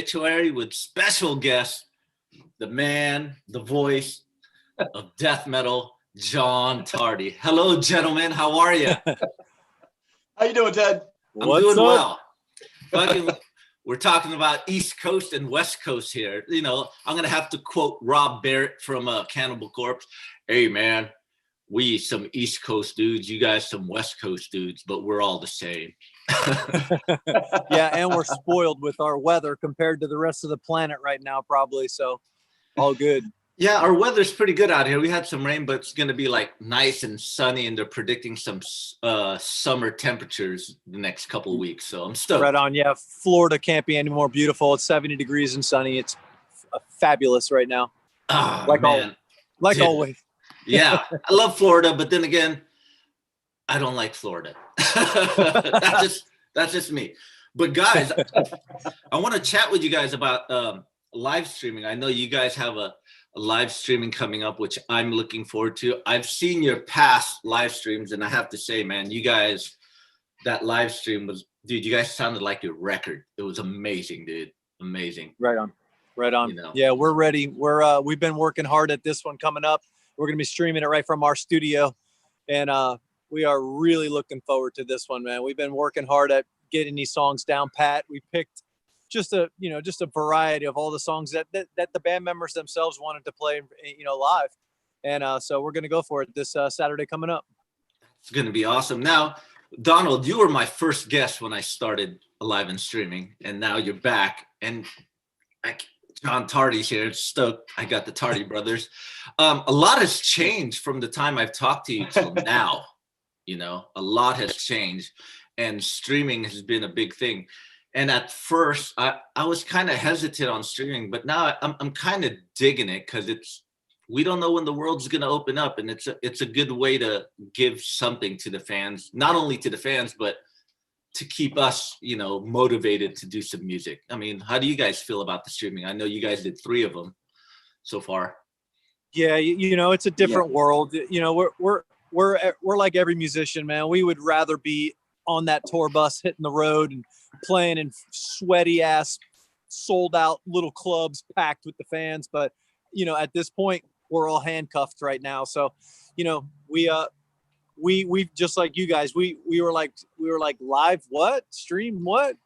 Obituary with special guest, the man, the voice of death metal, John Tardy. Hello, gentlemen. How are you? How you doing, Ted? I'm doing well. We're talking about East Coast and West Coast here. You know, I'm going to have to quote Rob Barrett from Cannibal Corpse. Hey, man, we some East Coast dudes, you guys some West Coast dudes, but we're all the same. Yeah, and we're spoiled with our weather compared to the rest of the planet right now, probably. So all good. Yeah, our weather's pretty good out here. We had some rain, but it's going to be like nice and sunny, and they're predicting some summer temperatures the next couple of weeks. So I'm stoked. Right on. Yeah, Florida can't be any more beautiful. It's 70 degrees and sunny. It's fabulous right now. Oh, like man. Always. Yeah, I love Florida, but then again, I don't like Florida. That's just me. But guys, I want to chat with you guys about live streaming. I know you guys have a live streaming coming up, which I'm looking forward to. I've seen your past live streams, and I have to say, man, you guys, that live stream was, dude, you guys sounded like your record. It was amazing, dude. Amazing. Right on. You know? Yeah, we're ready. We've been working hard at this one coming up. We're going to be streaming it right from our studio, and we are really looking forward to this one, man. We've been working hard at getting these songs down pat. We picked just a variety of all the songs that the band members themselves wanted to play, live. And so we're going to go for it this Saturday coming up. It's going to be awesome. Now, Donald, you were my first guest when I started live and streaming, and now you're back. And John Tardy's here. Stoked. I got the Tardy brothers. A lot has changed from the time I've talked to you till now. You know, a lot has changed, and streaming has been a big thing. And at first, I was kind of hesitant on streaming, but now I'm kind of digging it because we don't know when the world's going to open up, and it's a good way to give something to the fans, not only to the fans, but to keep us, motivated to do some music. I mean, how do you guys feel about the streaming? I know you guys did 3 of them so far. Yeah, it's a different world. We're like every musician, man. We would rather be on that tour bus hitting the road and playing in sweaty ass sold out little clubs packed with the fans, but at this point we're all handcuffed right now. So we just like you guys, we were like live what, stream what,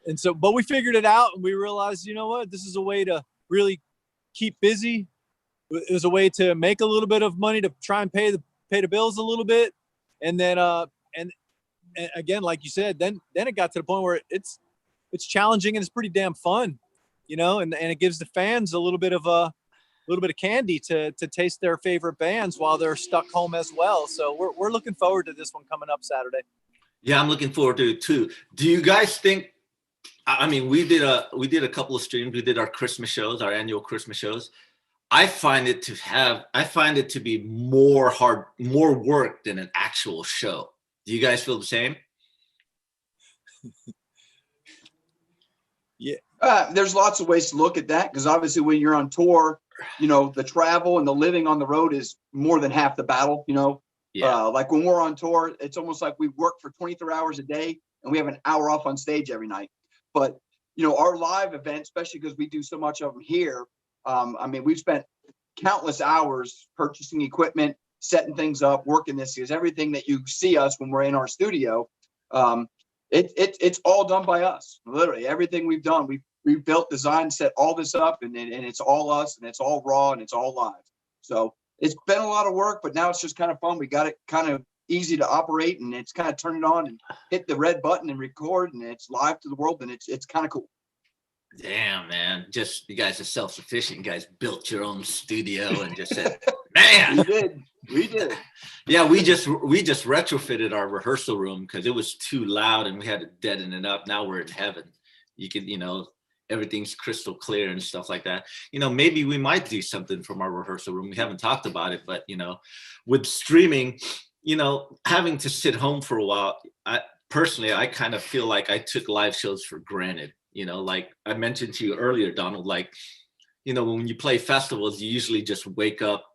and so but we figured it out, and we realized, this is a way to really keep busy. It was a way to make a little bit of money to try and pay the bills a little bit, and then and again, like you said, then it got to the point where it's challenging and it's pretty damn fun, and it gives the fans a little bit of candy to taste their favorite bands while they're stuck home as well. So we're looking forward to this one coming up Saturday. Yeah, I'm looking forward to it too. Do you guys think? I mean, we did a couple of streams. We did our Christmas shows, our annual Christmas shows. I find it to be more work than an actual show. Do you guys feel the same? Yeah. There's lots of ways to look at that, because obviously when you're on tour, the travel and the living on the road is more than half the battle. Yeah. Like when we're on tour, it's almost like we work for 23 hours a day and we have an hour off on stage every night. But our live events, especially because we do so much of them here, we've spent countless hours purchasing equipment, setting things up, working this, because everything that you see us when we're in our studio, it's all done by us. Literally everything we've done, we've built, designed, set all this up, and it's all us, and it's all raw, and it's all live. So it's been a lot of work, but now it's just kind of fun. We got it kind of easy to operate, and it's kind of turn it on and hit the red button and record, and it's live to the world, and it's kind of cool. Damn, man. Just, you guys are self-sufficient. You guys built your own studio and just said, man. We did. Yeah, we just retrofitted our rehearsal room because it was too loud and we had to deaden it up. Now we're in heaven. You can, everything's crystal clear and stuff like that. Maybe we might do something from our rehearsal room. We haven't talked about it, but, with streaming, having to sit home for a while, I kind of feel like I took live shows for granted. Like I mentioned to you earlier, Donald, when you play festivals, you usually just wake up,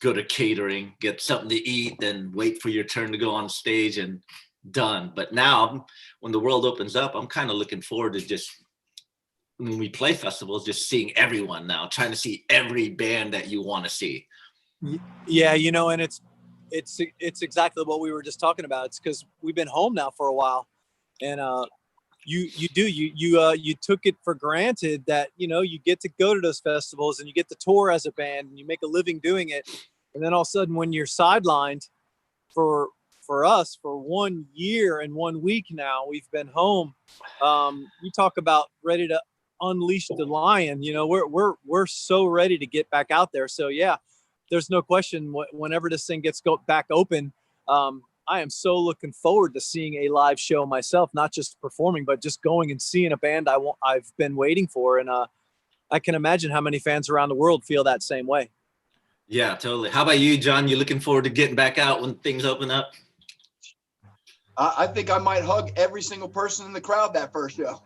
go to catering, get something to eat, then wait for your turn to go on stage and done. But now when the world opens up, I'm kind of looking forward to just when we play festivals, just seeing everyone now, trying to see every band that you want to see. Yeah, you know, and it's exactly what we were just talking about. It's because we've been home now for a while, and you took it for granted that, you know, you get to go to those festivals and you get to tour as a band and you make a living doing it, and then all of a sudden when you're sidelined for us for 1 year and 1 week now, we've been home. You talk about ready to unleash the lion. You know, we're so ready to get back out there. So yeah, there's no question. Whenever this thing gets back open, I am so looking forward to seeing a live show myself, not just performing, but just going and seeing a band I've been waiting for. And I can imagine how many fans around the world feel that same way. Yeah, totally. How about you, John? You looking forward to getting back out when things open up? I think I might hug every single person in the crowd that first show.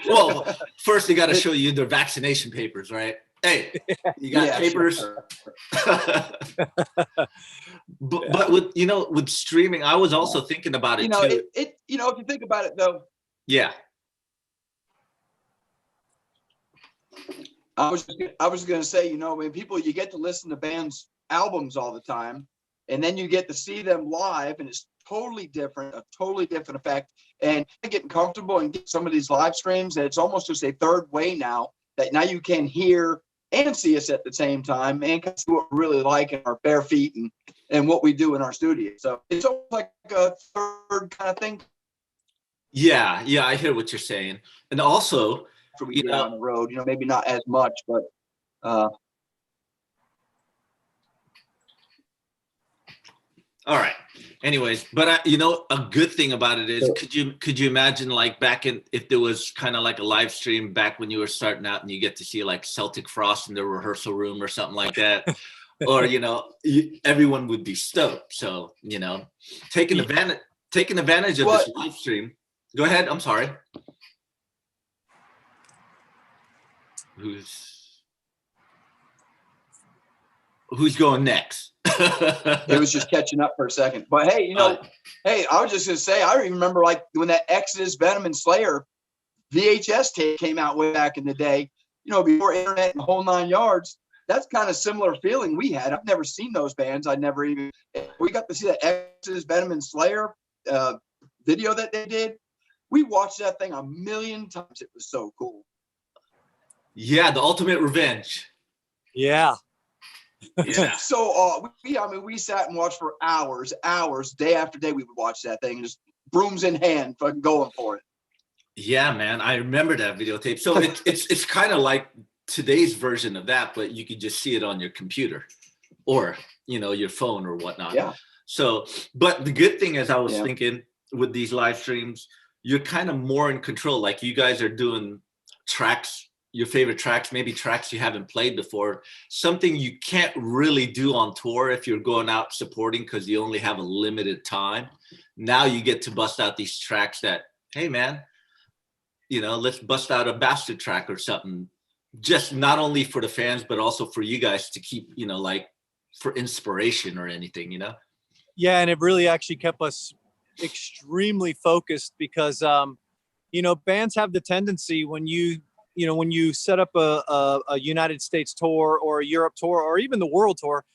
Well, first they got to show you their vaccination papers, right? Hey, you got papers. Sure. But with, you know, with streaming, I was also thinking about it, you know, too. You know, if you think about it though. Yeah. I was going to say, you know, when people, you get to listen to bands' albums all the time, and then you get to see them live, and it's totally different, a totally different effect. And getting comfortable and get some of these live streams, and it's almost just a third way now that now you can hear and see us at the same time and can see what we really like in our bare feet and what we do in our studio. So it's almost like a third kind of thing. Yeah, I hear what you're saying. And also, we get out on the road, you know, maybe not as much, but all right. Anyways, but you know, a good thing about it is, could you imagine, like, back in, if there was kind of like a live stream back when you were starting out and you get to see like Celtic Frost in the rehearsal room or something like that, or, you know, everyone would be stoked. So, you know, taking advantage of this live stream. Go ahead. I'm sorry. Who's going next? It was just catching up for a second. But hey, you know, hey, I was just gonna say, I remember like when that Exodus, Venom, and Slayer VHS tape came out way back in the day, you know, before internet and the whole 9 yards. That's kind of similar feeling we had. I've never seen those bands. We got to see that Exodus, Venom, and Slayer video that they did. We watched that thing a million times. It was so cool. Yeah, the Ultimate Revenge. Yeah. Yeah. So we sat and watched for hours, day after day. We would watch that thing, just brooms in hand, fucking going for it. Yeah, man, I remember that videotape. So it's kind of like today's version of that, but you could just see it on your computer or, you know, your phone or whatnot. Yeah. So, but the good thing is, I was thinking with these live streams, you're kind of more in control. Like, you guys are doing tracks, your favorite tracks, maybe tracks you haven't played before, something you can't really do on tour if you're going out supporting, because you only have a limited time. Now you get to bust out these tracks that, hey man, you know, let's bust out a bastard track or something, just not only for the fans, but also for you guys to keep, you know, like for inspiration or anything, you know? Yeah. And it really actually kept us extremely focused because, you know, bands have the tendency when you set up a United States tour or a Europe tour or even the world tour,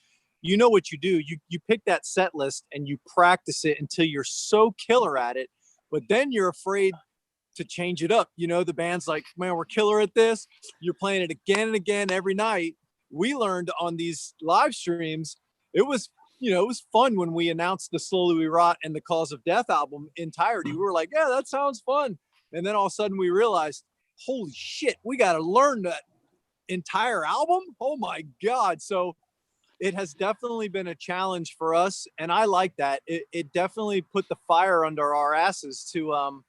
you know what you do. You pick that set list and you practice it until you're so killer at it, but then you're afraid to change it up. You know, the band's like, man, we're killer at this. You're playing it again and again every night. We learned on these live streams, it was fun when we announced the Slowly We Rot and the Cause of Death album entirety. We were like, yeah, that sounds fun. And then all of a sudden we realized, holy shit, we got to learn that entire album. Oh my God. So it has definitely been a challenge for us. And I like that. It definitely put the fire under our asses to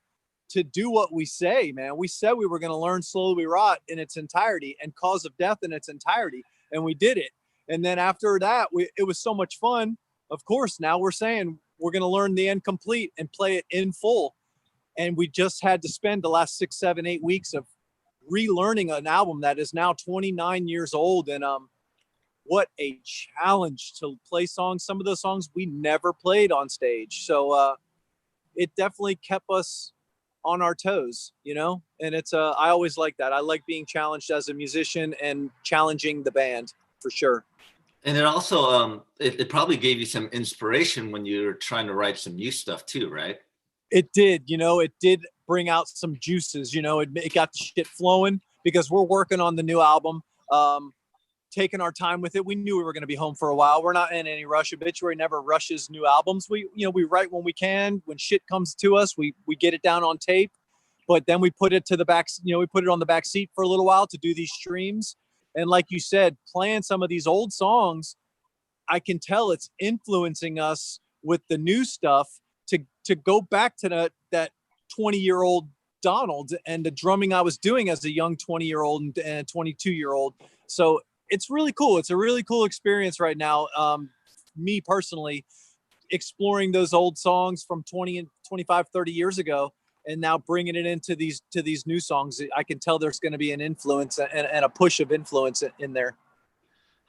do what we say, man. We said we were going to learn Slowly We Rot in its entirety and Cause of Death in its entirety. And we did it. And then after that, it was so much fun. Of course, now we're saying we're going to learn the end complete and play it in full. And we just had to spend the last 6, 7, 8 weeks of relearning an album that is now 29 years old. And what a challenge to play songs. Some of those songs we never played on stage. So it definitely kept us on our toes, you know? And it's I always like that. I like being challenged as a musician and challenging the band for sure. And it also it probably gave you some inspiration when you were trying to write some new stuff too, right? It did, you know, it did bring out some juices, you know, it got the shit flowing because we're working on the new album. Taking our time with it. We knew we were going to be home for a while. We're not in any rush. Obituary never rushes new albums. We, you know, we write when we can. When shit comes to us, we get it down on tape, but then we put it to the back. You know, we put it on the back seat for a little while to do these streams. And like you said, playing some of these old songs, I can tell it's influencing us with the new stuff to go back to that 20-year-old Donald and the drumming I was doing as a young 20-year-old and 22-year-old. So it's really cool. It's a really cool experience right now. Me personally, exploring those old songs from 20 and 25, 30 years ago, and now bringing it into these new songs. I can tell there's going to be an influence and a push of influence in there.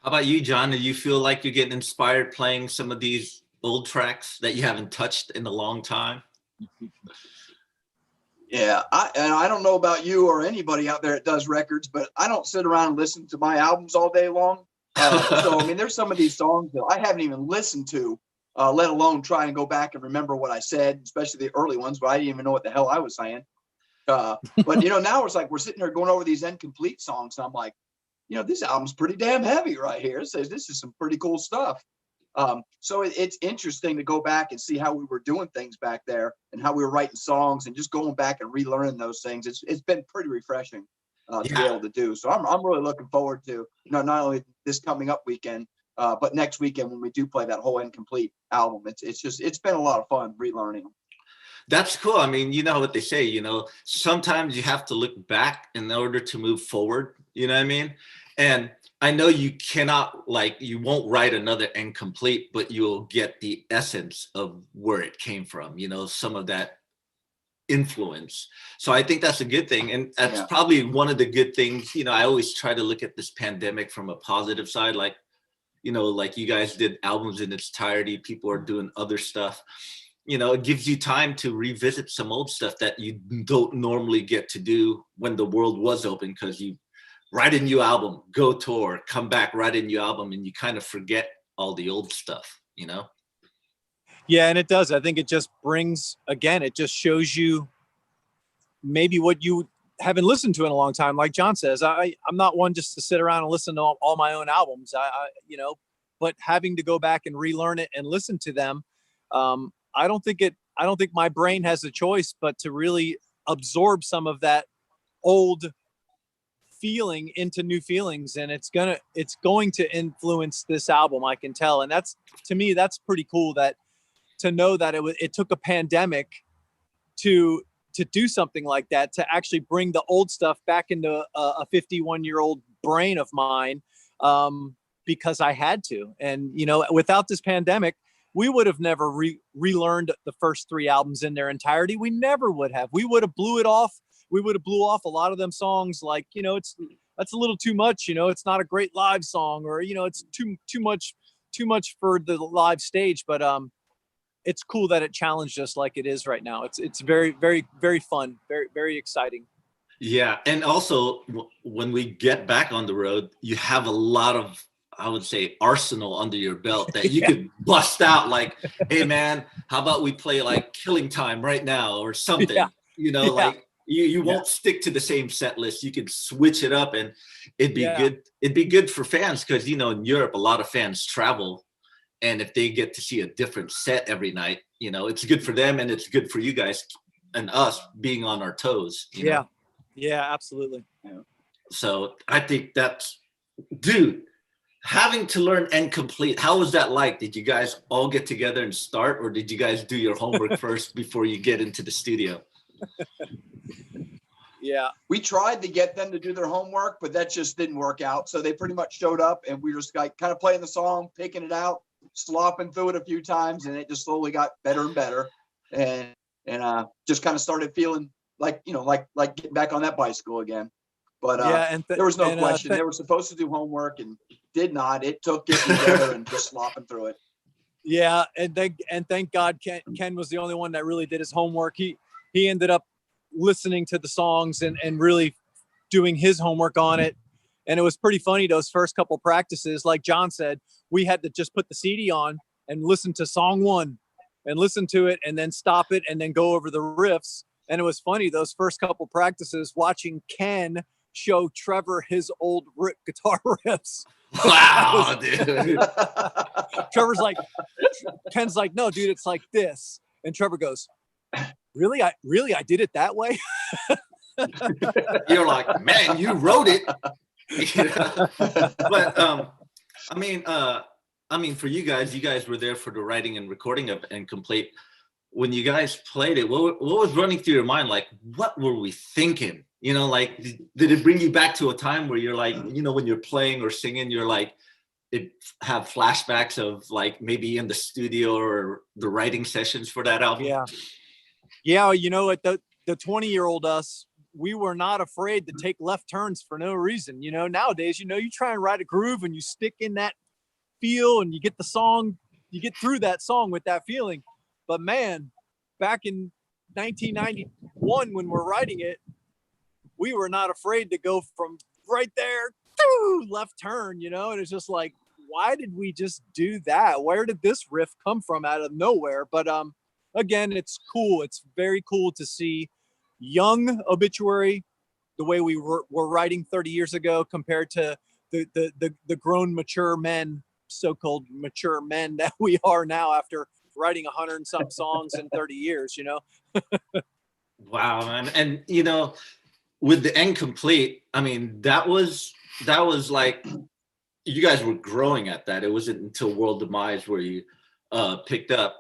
How about you, John? Do you feel like you're getting inspired playing some of these old tracks that you haven't touched in a long time? Yeah, I don't know about you or anybody out there that does records, but I don't sit around and listen to my albums all day long. So, I mean, there's some of these songs that I haven't even listened to, let alone try and go back and remember what I said, especially the early ones, but I didn't even know what the hell I was saying. But, you know, now it's like we're sitting here going over these incomplete songs. And I'm like, you know, this album's pretty damn heavy right here. It says this is some pretty cool stuff. So it's interesting to go back and see how we were doing things back there and how we were writing songs and just going back and relearning those things. It's been pretty refreshing to be able to do. So I'm really looking forward to, you know, not only this coming up weekend, but next weekend when we do play that whole incomplete album. It's been a lot of fun relearning. That's cool. I mean, you know what they say, you know, sometimes you have to look back in order to move forward. You know what I mean? And I know you cannot, like, you won't write another incomplete, but you'll get the essence of where it came from, you know, some of that influence. So I think that's a good thing. And that's probably one of the good things, you know, I always try to look at this pandemic from a positive side, like, you know, like you guys did albums in its entirety, people are doing other stuff. You know, it gives you time to revisit some old stuff that you don't normally get to do when the world was open, because you write a new album, go tour, come back, write a new album, and you kind of forget all the old stuff, you know? Yeah, and it does. I think it just brings, again, it just shows you maybe what you haven't listened to in a long time. Like John says, I'm not one just to sit around and listen to all my own albums. I you know, but having to go back and relearn it and listen to them, I don't think my brain has a choice but to really absorb some of that old feeling into new feelings, and it's going to influence this album. I can tell, and that's, to me, that's pretty cool, that to know that it took a pandemic to do something like that, to actually bring the old stuff back into a 51-year-old brain of mine, because I had to. And you know, without this pandemic, we would have never relearned the first 3 albums in their entirety. We never would have. We would have blew it off. We would have blew off a lot of them songs, like, you know, that's a little too much, you know, it's not a great live song, or, you know, it's too much for the live stage. But it's cool that it challenged us like it is right now. It's very, very, very fun, very, very exciting. Yeah, and also when we get back on the road, you have a lot of, I would say, arsenal under your belt that you could bust out, like, hey man, how about we play like Killing Time right now or something, you know, like you won't stick to the same set list. You could switch it up, and it'd be good. It'd be good for fans, because, you know, in Europe, a lot of fans travel, and if they get to see a different set every night, you know, it's good for them, and it's good for you guys and us being on our toes. You know? Yeah, absolutely. Yeah. So I think that's, dude, having to learn incomplete, how was that like? Did you guys all get together and start, or did you guys do your homework first before you get into the studio? Yeah, we tried to get them to do their homework, but that just didn't work out. So they pretty much showed up, and we were just like kind of playing the song, picking it out, slopping through it a few times, and it just slowly got better and better, and just kind of started feeling like, you know, like getting back on that bicycle again. But there was no question. They were supposed to do homework and did not. It took getting together and just slopping through it. Yeah, and thank God Ken was the only one that really did his homework. He ended up listening to the songs and really doing his homework on it. And it was pretty funny, those first couple practices. Like John said, we had to just put the CD on and listen to song one and listen to it and then stop it and then go over the riffs. And it was funny, those first couple practices, watching Ken show Trevor his old guitar riffs. Wow, dude. Trevor's like, Ken's like, no, dude, it's like this. And Trevor goes, really? I did it that way? You're like, man, you wrote it. But I mean, for you guys were there for the writing and recording of Incomplete. When you guys played it, what was running through your mind? Like, what were we thinking? You know, like, did it bring you back to a time where you're like, you know, when you're playing or singing, you're like, it have flashbacks of like maybe in the studio or the writing sessions for that album? Yeah. You know, at the 20-year-old us, we were not afraid to take left turns for no reason. You know, nowadays, you know, you try and write a groove and you stick in that feel and you get the song, you get through that song with that feeling. But man, back in 1991, when we're writing it, we were not afraid to go from right there to left turn, you know, and it's just like, why did we just do that? Where did this riff come from out of nowhere? But again, it's cool. It's very cool to see young Obituary, the way we were writing 30 years ago compared to the grown, mature men, so-called mature men that we are now after writing 100 and some songs in 30 years, you know? Wow, man. And, you know, with the Incomplete, I mean, that was like, you guys were growing at that. It wasn't until World Demise where you picked up.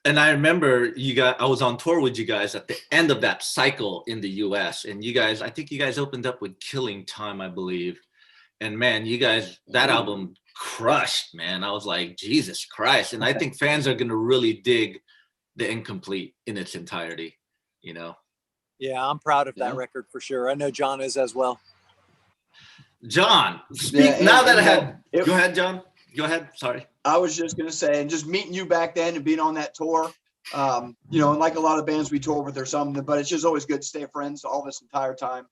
And I remember I was on tour with you guys at the end of that cycle in the US. And you guys, I think you guys opened up with Killing Time, I believe. And man, you guys, that album crushed, man. I was like, Jesus Christ. And I think fans are going to really dig the Incomplete in its entirety, you know? Yeah, I'm proud of that record for sure. I know John is as well. John, go ahead, John. Go ahead. Sorry. I was just going to say, and just meeting you back then and being on that tour, you know, and like a lot of bands we tour with or something, but it's just always good to stay friends all this entire time.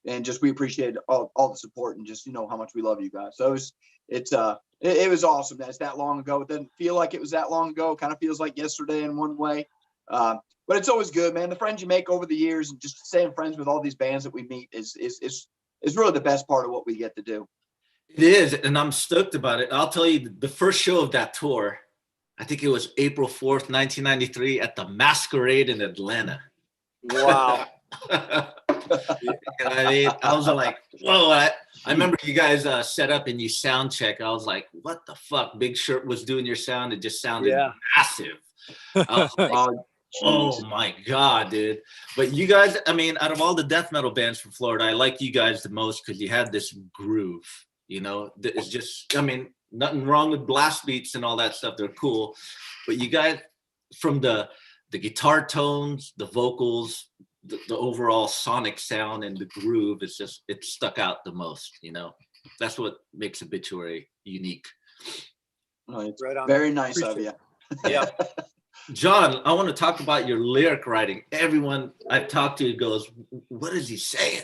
And just, we appreciate all the support and just, you know, how much we love you guys. So it was awesome that it's that long ago. It doesn't feel like it was that long ago. It kind of feels like yesterday in one way. But it's always good, man. The friends you make over the years and just staying friends with all these bands that we meet is really the best part of what we get to do. It is, and I'm stoked about it. I'll tell you, the first show of that tour, I think it was April 4th, 1993 at the Masquerade in Atlanta. Wow. I mean, I was like, whoa. I remember you guys set up and you sound check. I was like, what the fuck? Big Shirt was doing your sound. It just sounded massive. I was like, oh my God, dude. But you guys, I mean, out of all the death metal bands from Florida, I like you guys the most because you had this groove, you know. It's just, I mean, nothing wrong with blast beats and all that stuff. They're cool. But you guys, from the guitar tones, the vocals, the overall sonic sound and the groove, it stuck out the most, you know. That's what makes Obituary unique. Oh, it's right on. Very nice of you. Yeah. John, I want to talk about your lyric writing. Everyone I've talked to goes, what is he saying?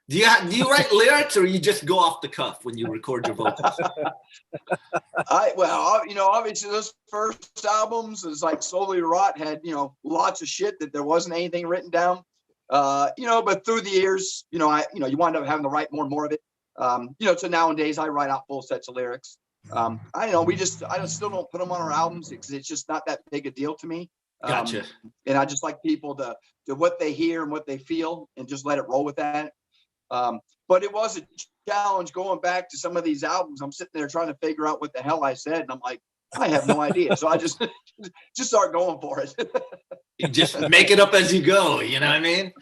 Do you write lyrics, or you just go off the cuff when you record your vocals? Obviously those first albums is like Slowly Rot had, you know, lots of shit that there wasn't anything written down. But through the years, you wind up having to write more and more of it. So nowadays I write out full sets of lyrics. I still don't put them on our albums because it's just not that big a deal to me. Gotcha. And I just like people to what they hear and what they feel and just let it roll with that. But it was a challenge going back to some of these albums. I'm sitting there trying to figure out what the hell I said. And I'm like, I have no idea. So I just start going for it. You just make it up as you go. You know what I mean?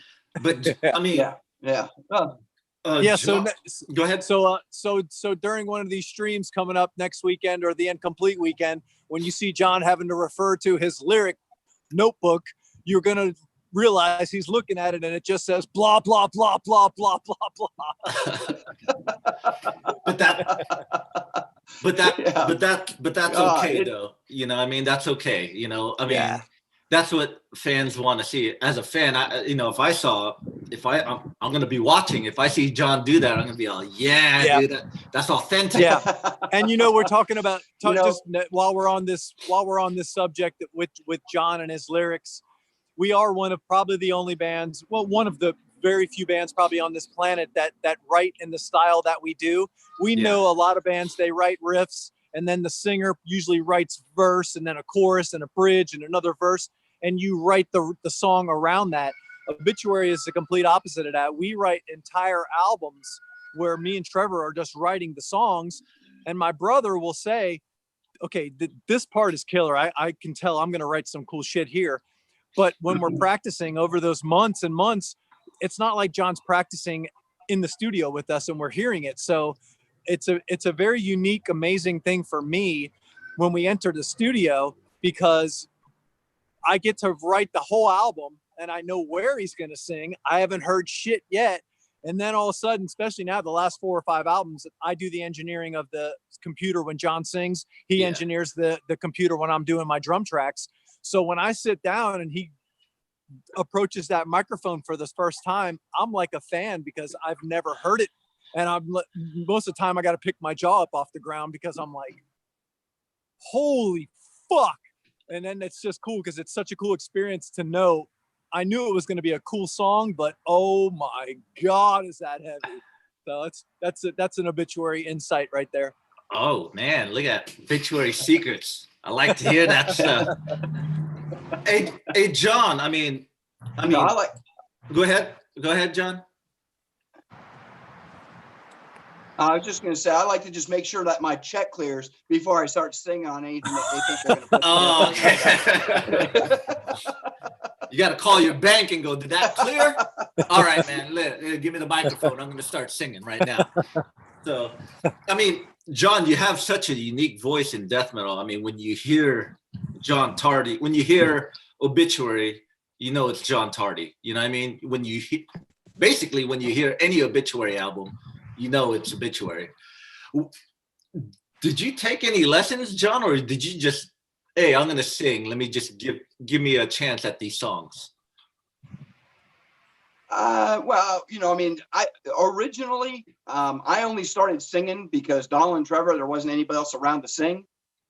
But I mean, yeah. So go ahead. So during one of these streams coming up next weekend or the Incomplete weekend, when you see John having to refer to his lyric notebook, you're going to realize he's looking at it and it just says blah, blah, blah, blah, blah, blah, blah. But that's okay though. You know, I mean, that's okay. You know, I mean, that's what fans want to see. As a fan, I'm going to be watching. If I see John do that, I'm going to be all, yeah. Dude, that's authentic. Yeah. And we're talking about just while we're on this subject with John and his lyrics, we are one of probably the only bands, one of the very few bands probably on this planet that write in the style that we do. We know a lot of bands, they write riffs and then the singer usually writes verse and then a chorus and a bridge and another verse, and you write the song around that. Obituary is the complete opposite of that. We write entire albums where me and Trevor are just writing the songs, and my brother will say, okay, this part is killer. I can tell I'm going to write some cool shit here. But when we're practicing over those months and months, it's not like John's practicing in the studio with us and we're hearing it. So it's a very unique, amazing thing for me when we enter the studio, because I get to write the whole album and I know where he's going to sing. I haven't heard shit yet. And then all of a sudden, especially now, the last 4 or 5 albums, I do the engineering of the computer when John sings. He engineers the computer when I'm doing my drum tracks. So when I sit down and he approaches that microphone for the first time, I'm like a fan because I've never heard it. And most of the time I got to pick my jaw up off the ground because I'm like, holy fuck. And then it's just cool because it's such a cool experience to know. I knew it was going to be a cool song, but oh my God, is that heavy. So that's an Obituary insight right there. Oh man, look at Obituary secrets. I like to hear that stuff. Hey, John. I mean, Go ahead, John. I was just going to say, I like to just make sure that my check clears before I start singing on anything that they think they're going to put together. Okay. You got to call your bank and go, did that clear? All right, man, give me the microphone. I'm going to start singing right now. So, I mean, John, you have such a unique voice in death metal. I mean, when you hear John Tardy, when you hear Obituary, you know it's John Tardy. You know what I mean? When you hear any Obituary album, you know it's Obituary. Did you take any lessons, John, or did you just, hey, I'm going to sing. Let me just give me a chance at these songs? Well, I mean, I only started singing because Donald and Trevor, there wasn't anybody else around to sing.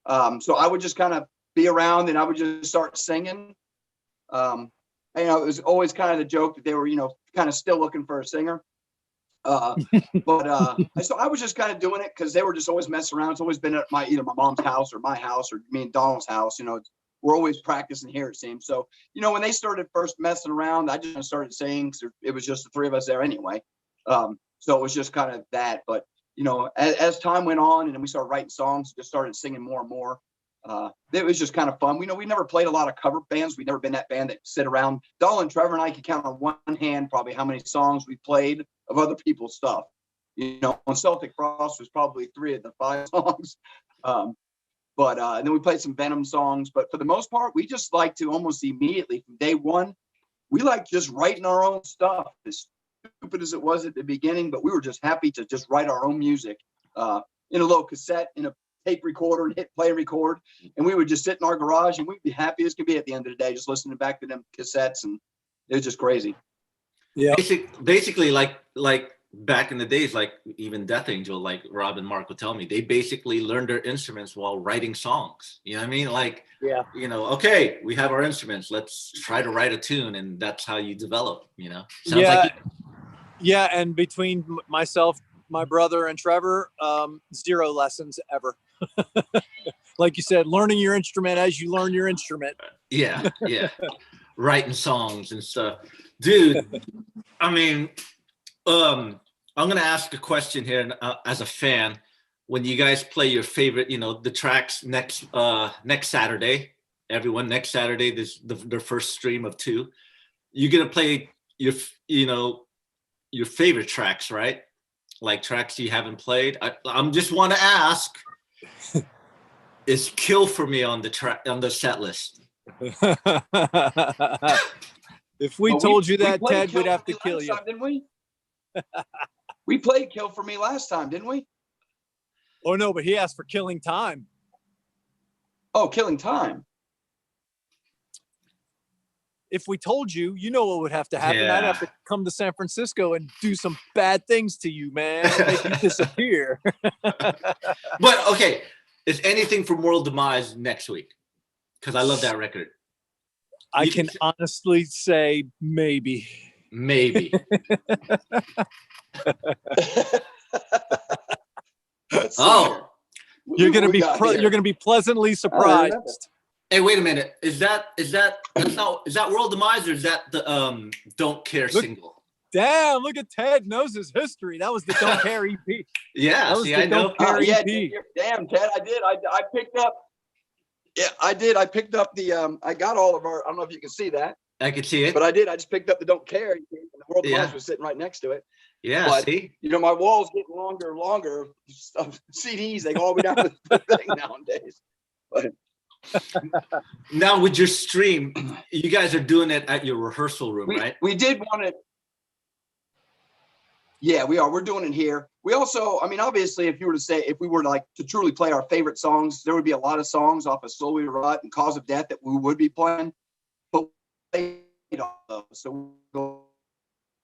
So I would just kind of be around and I would just start singing. And, it was always kind of the joke that they were, kind of still looking for a singer. So I was just kind of doing it because they were just always messing around. It's always been at my mom's house or my house or me and Donald's house. We're always practicing here, it seems. So, when they started first messing around, I just started singing because it was just the three of us there anyway. So it was just kind of that. But, as time went on and then we started writing songs, just started singing more and more. It was just kind of fun. We never played a lot of cover bands. We've never been that band that sit around. Donald and Trevor and I could count on one hand probably how many songs we played of other people's stuff. On Celtic Frost was probably 3 of the 5 songs. And then we played some Venom songs. But for the most part, we just like to almost immediately from day one, we like just writing our own stuff. As stupid as it was at the beginning, but we were just happy to just write our own music in a little cassette, in a tape recorder, and hit play and record. And we would just sit in our garage and we'd be happy as could be at the end of the day, just listening back to them cassettes. And it was just crazy. Yeah. Basically like back in the days, like even Death Angel, like Rob and Mark would tell me, they basically learned their instruments while writing songs. You know what I mean? Like, okay, we have our instruments. Let's try to write a tune. And that's how you develop, Sounds like yeah. And between myself, my brother and Trevor, 0 lessons ever. Like you said, learning your instrument as you learn your instrument. Yeah. Writing songs and stuff. Dude, I mean, I'm going to ask a question here as a fan. When you guys play your favorite, the tracks next Saturday, everyone, next Saturday, their first stream of 2, you're going to play your favorite tracks, right? Like tracks you haven't played. I'm just want to ask, is Kill for Me on the set list? If we told you that, Ted, we'd have to kill you. Time, didn't we? We played Kill for Me last time, didn't we? Oh, no, but he asked for Killing Time. Oh, Killing Time. if we told you, you know what would have to happen. I'd have to come to San Francisco and do some bad things to you, man, and make you disappear. But okay, is anything for Moral Demise next week? Because I love that record. I can honestly say maybe. Maybe. Oh, you're gonna be pleasantly surprised. Hey, wait a minute. Is that World Demise, or is that the Don't Care single? Damn, look at Ted knows his history. That was the Don't Care EP. Yeah, that was see, I know. EP. Damn, Ted, I did. I picked up. Yeah, I did. I picked up the. I got all of our. I don't know if you can see that. I can see it. But I did. I just picked up the Don't Care, and the World Demise was sitting right next to it. Yeah, but, see. You know, my walls getting longer and longer. CDs, they go all the way down to the thing nowadays. But now with your stream, you guys are doing it at your rehearsal room, right? We did want to. Yeah, we are. We're doing it here. We also, I mean, obviously, if we were like to truly play our favorite songs, there would be a lot of songs off of Slowly Rot and Cause of Death that we would be playing. But so we go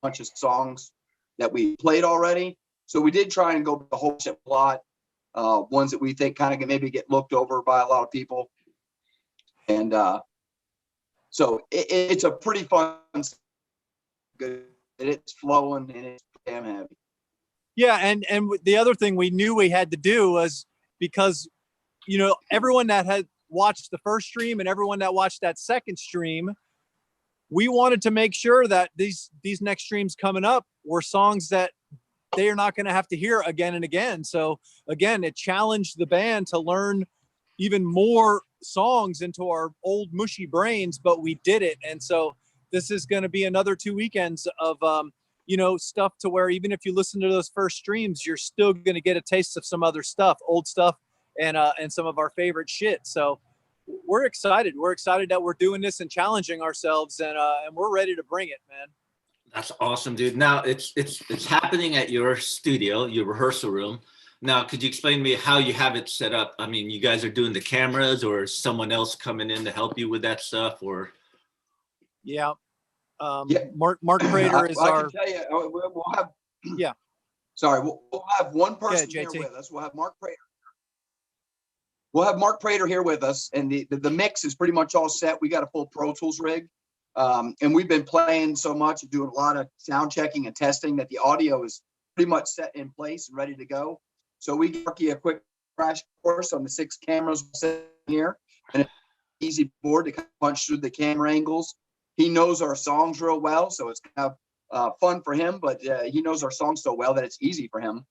a bunch of songs that we played already. So we did try and go the whole ship a lot. Ones that we think kind of maybe get looked over by a lot of people. And so it's a pretty fun, good. It's flowing and it's damn heavy. Yeah, and the other thing we knew we had to do was, because, you know, everyone that had watched the first stream and everyone that watched that second stream, we wanted to make sure that these next streams coming up were songs that they are not going to have to hear again and again. So again, it challenged the band to learn even more songs into our old mushy brains, but we did it. And so this is going to be another 2 weekends of, you know, stuff to where even if you listen to those first streams, you're still going to get a taste of some other stuff, old stuff, and some of our favorite shit. So we're excited. We're excited that we're doing this and challenging ourselves, and we're ready to bring it, man. That's awesome, dude. Now it's happening at your studio, your rehearsal room. Now, could you explain to me how you have it set up? I mean, you guys are doing the cameras, or is someone else coming in to help you with that stuff, or? Yeah. Mark Prater is I our. Can tell you, we'll have. Yeah. Sorry, we'll have one person here with us. We'll have Mark Prater. We'll have Mark Prater here with us, and the mix is pretty much all set. We got a full Pro Tools rig, and we've been playing so much and doing a lot of sound checking and testing that the audio is pretty much set in place and ready to go. So we give you a quick crash course on the 6 cameras here, and an easy board to punch through the camera angles. He knows our songs real well, so it's kind of fun for him. But he knows our songs so well that it's easy for him.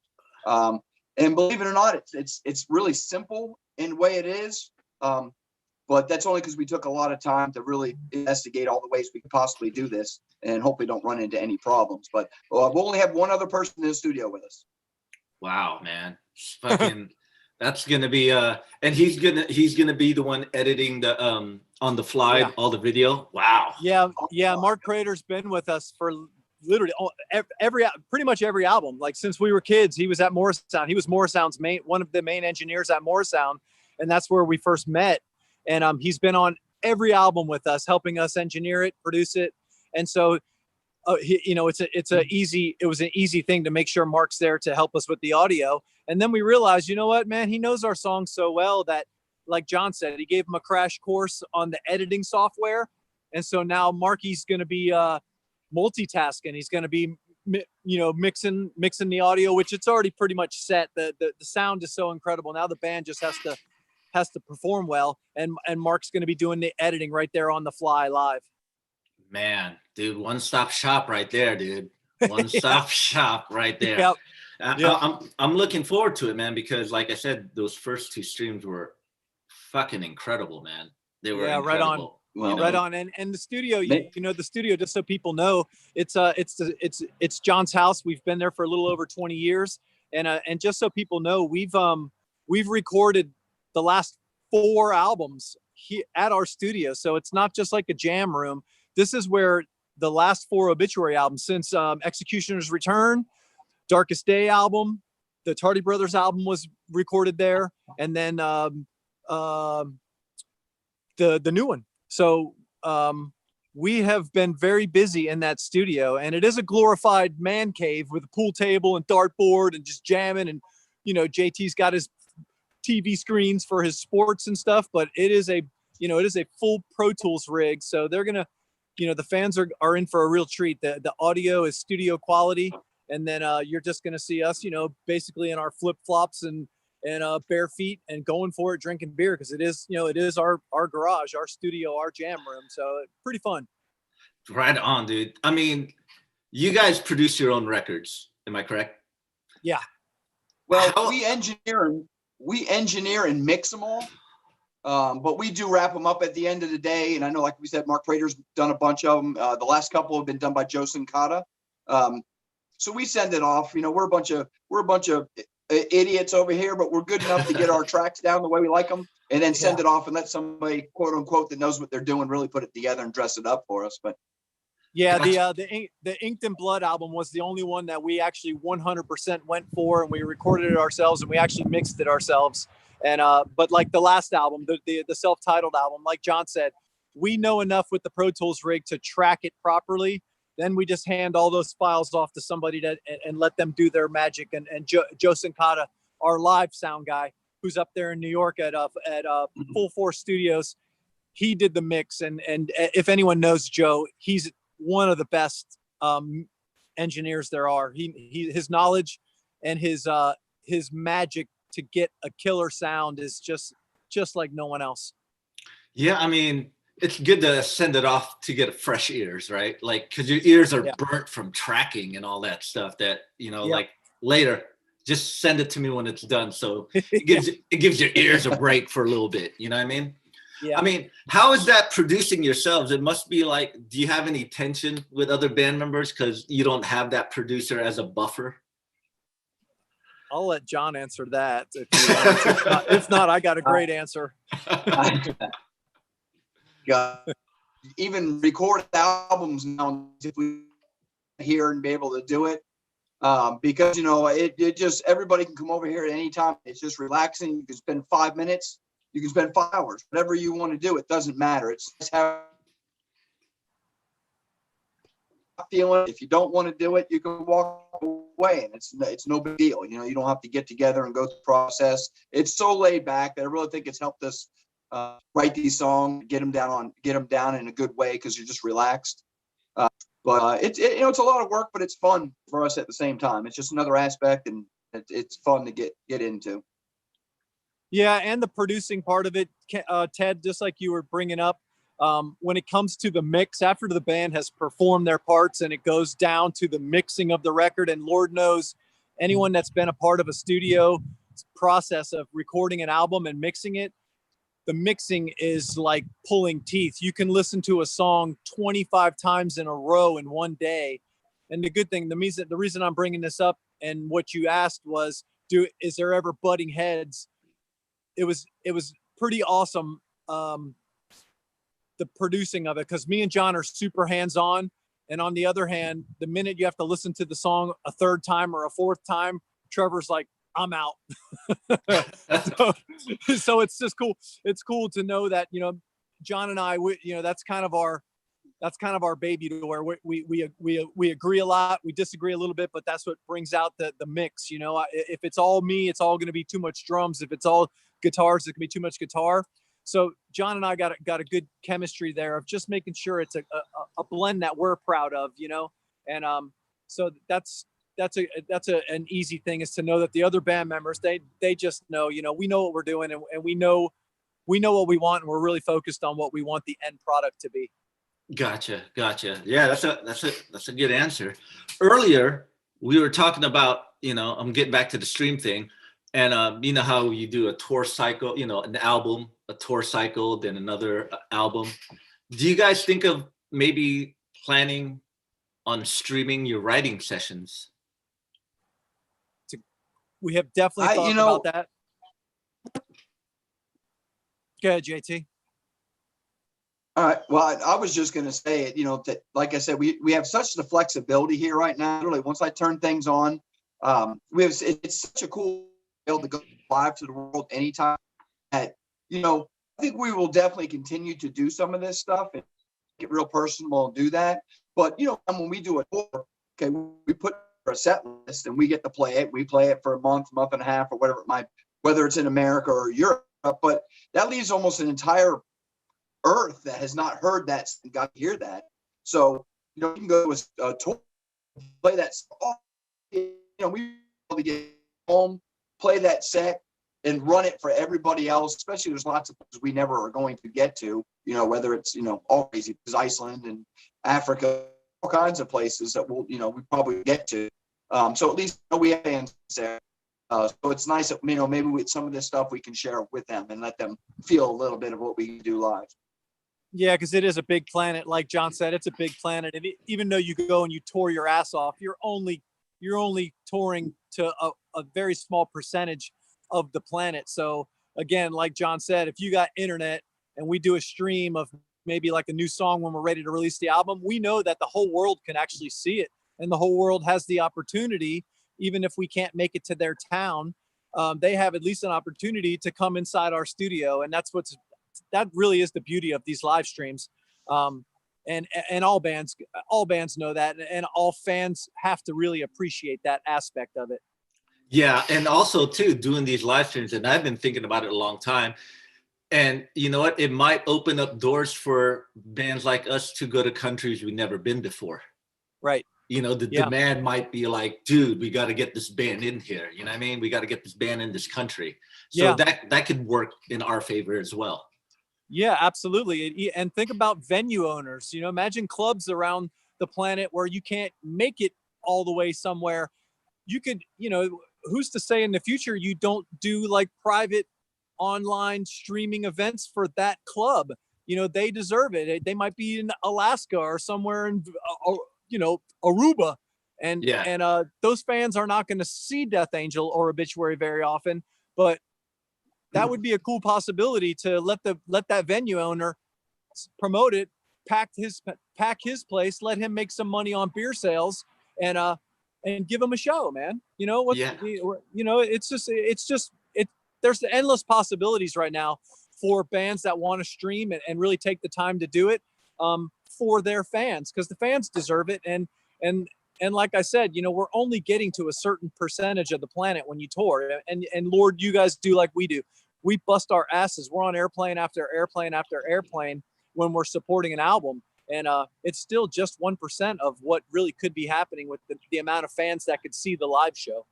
And believe it or not, it's really simple in the way it is. But that's only because we took a lot of time to really investigate all the ways we could possibly do this, and hopefully don't run into any problems. But we'll only have one other person in the studio with us. Wow, man, fucking. That's gonna be and he's gonna be the one editing the on the fly all the video. Wow. Yeah. Mark Prater's been with us for literally pretty much every album. Like since we were kids, he was at Morrisound. He was Morrisound's one of the main engineers at Morrisound, and that's where we first met. And he's been on every album with us, helping us engineer it, produce it, and so. You know, it was an easy thing to make sure Mark's there to help us with the audio. And then we realized, you know what, man, he knows our songs so well that, like John said, he gave him a crash course on the editing software. And so now Marky's going to be multitasking. He's going to be, you know, mixing the audio, which it's already pretty much set. The sound is so incredible. Now the band just has to perform well. And Mark's going to be doing the editing right there on the fly live. Man, dude, one-stop shop right there, dude. One-stop shop right there. Yep. I'm looking forward to it, man, because like I said, those first 2 streams were fucking incredible, man. They were incredible. Right on. Well, right on. And the studio, you know, the studio, just so people know, it's John's house. We've been there for a little over 20 years. And just so people know, we've recorded the last 4 albums at our studio. So it's not just like a jam room. This is where the last 4 Obituary albums, since Executioner's Return, Darkest Day album, the Tardy Brothers album was recorded there, and then the new one. So we have been very busy in that studio, and it is a glorified man cave with a pool table and dartboard and just jamming. And, JT's got his TV screens for his sports and stuff, but it is a full Pro Tools rig. So they're going to, the fans are in for a real treat. The audio is studio quality. And then you're just going to see us, basically in our flip flops and bare feet and going for it, drinking beer. Cause it is our garage, our studio, our jam room. So pretty fun. Right on, dude. I mean, you guys produce your own records. Am I correct? Yeah. Well, we engineer and mix them all. But we do wrap them up at the end of the day. And I know, like we said, Mark Prater's done a bunch of them. The last couple have been done by Joe Sincata. So we send it off. We're a bunch of idiots over here, but we're good enough to get our tracks down the way we like them, and then send it off and let somebody, quote unquote, that knows what they're doing really put it together and dress it up for us. But yeah, the Inked in Blood album was the only one that we actually 100% went for, and we recorded it ourselves and we actually mixed it ourselves. And but like the last album, the self-titled album, like John said, we know enough with the Pro Tools rig to track it properly. Then we just hand all those files off to somebody and let them do their magic. And Joe Sincata, our live sound guy, who's up there in New York at Full Force Studios, he did the mix. And if anyone knows Joe, he's one of the best engineers there are. His knowledge and his magic to get a killer sound is just like no one else. Yeah, I mean, it's good to send it off to get fresh ears, right? Like, because your ears are burnt from tracking and all that stuff that, like later, just send it to me when it's done. So it gives your ears a break for a little bit. You know what I mean? Yeah. I mean, how is that producing yourselves? It must be like, do you have any tension with other band members because you don't have that producer as a buffer? I'll let John answer that. If not, I got a great answer. Even record albums now if we hear and be able to do it, because it just, everybody can come over here at any time. It's just relaxing. You can spend 5 minutes, you can spend 5 hours, whatever you want to do. It doesn't matter. It's how feeling. If you don't want to do it, you can walk away, and it's no big deal. You don't have to get together and go through the process. It's so laid back that I really think it's helped us write these songs, get them down in a good way, because you're just relaxed. But it's a lot of work, but it's fun for us at the same time. It's just another aspect, and it's fun to get into. Yeah, and the producing part of it, Ted, just like you were bringing up, when it comes to the mix, after the band has performed their parts and it goes down to the mixing of the record, and Lord knows anyone that's been a part of a studio process of recording an album and mixing it, the mixing is like pulling teeth. You can listen to a song 25 times in a row in one day. And the good thing, the reason I'm bringing this up and what you asked was, is there ever butting heads? It was pretty awesome. The producing of it, because me and John are super hands-on. And on the other hand, the minute you have to listen to the song a third time or a fourth time, Trevor's like, I'm out. so it's just cool. It's cool to know that, John and I, that's kind of our baby, to where we agree a lot. We disagree a little bit, but that's what brings out the mix. If it's all me, it's all going to be too much drums. If it's all guitars, it can be too much guitar. So John and I got a good chemistry there of just making sure it's a blend that we're proud of, and so that's an easy thing, is to know that the other band members, they just know, we know what we're doing, and we know what we want, and we're really focused on what we want the end product to be. Gotcha. Yeah, that's a good answer. Earlier we were talking about, I'm getting back to the stream thing, and you know how you do a tour cycle, an album, a tour cycle, then another album. Do you guys think of maybe planning on streaming your writing sessions? We have definitely thought about that. Go ahead, JT. All right. Well, I was just going to say, that, like I said, we have such the flexibility here right now. Literally, once I turn things on, it's such a cool able to go live to the world anytime. That I think we will definitely continue to do some of this stuff. it real personal and do that. But, you know, when we do a tour, okay, we put a set list and we get to play it. We play it for a month and a half or whatever it might, whether it's in America or Europe. But that leaves almost an entire earth that has not heard that and got to hear that. So, you know, you can go to a tour, play that. You know, we probably get home, play that set, and run it for everybody else. Especially there's lots of places we never are going to get to. You know, whether it's, you know, all crazy, Iceland and Africa, all kinds of places that we'll, you know, we probably get to. So at least we have fans there. So it's nice that, you know, maybe with some of this stuff we can share with them and let them feel a little bit of what we do live. Yeah, because it is a big planet. Like John said, it's a big planet. And even though you go and you tour your ass off, you're only touring to a very small percentage of the planet. So again, like John said, if you got internet and we do a stream of maybe like a new song when we're ready to release the album, we know that the whole world can actually see it. And the whole world has the opportunity, even if we can't make it to their town, they have at least an opportunity to come inside our studio. And that really is the beauty of these live streams. And all bands know that, and all fans have to really appreciate that aspect of it. Yeah, and also too, doing these live streams, and I've been thinking about it a long time. And you know what? It might open up doors for bands like us to go to countries we've never been before. Right. You know, the demand might be like, dude, we got to get this band in here. You know what I mean? We got to get this band in this country. So that could work in our favor as well. Yeah, absolutely. And think about venue owners. You know, imagine clubs around the planet where you can't make it all the way somewhere. You could, you know, who's to say in the future you don't do like private online streaming events for that club? You know, they deserve it. They might be in Alaska or somewhere in, you know, Aruba. And those fans are not going to see Death Angel or Obituary very often, but that would be a cool possibility to let that venue owner promote it, pack his place, let him make some money on beer sales, and give him a show, man. You know you know, there's endless possibilities right now for bands that want to stream and really take the time to do it for their fans, because the fans deserve it. And like I said, you know, we're only getting to a certain percentage of the planet when you tour. And Lord, you guys do like we do. We bust our asses. We're on airplane after airplane after airplane when we're supporting an album. And it's still just 1% of what really could be happening with the amount of fans that could see the live show.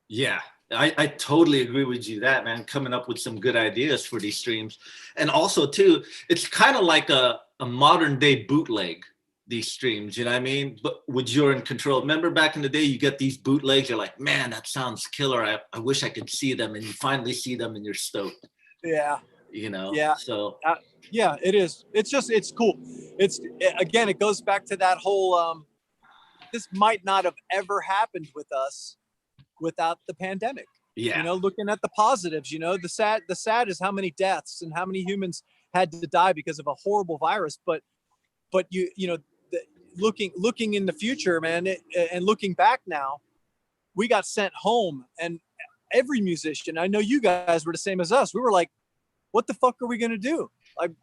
Yeah, I totally agree with you that, man, coming up with some good ideas for these streams. And also too, it's kind of like a modern day bootleg, these streams, you know what I mean? But with you're in control. Remember back in the day, you get these bootlegs, you're like, man, that sounds killer. I wish I could see them. And you finally see them and you're stoked. Yeah. You know? Yeah. So yeah, it is. It's cool. Again, it goes back to that whole, this might not have ever happened with us without the pandemic. Yeah. You know, looking at the positives, you know, the sad is how many deaths and how many humans had to die because of a horrible virus. But you know, looking in the future, man, and looking back now, we got sent home, and every musician, I know you guys were the same as us. We were like, what the fuck are we going to do?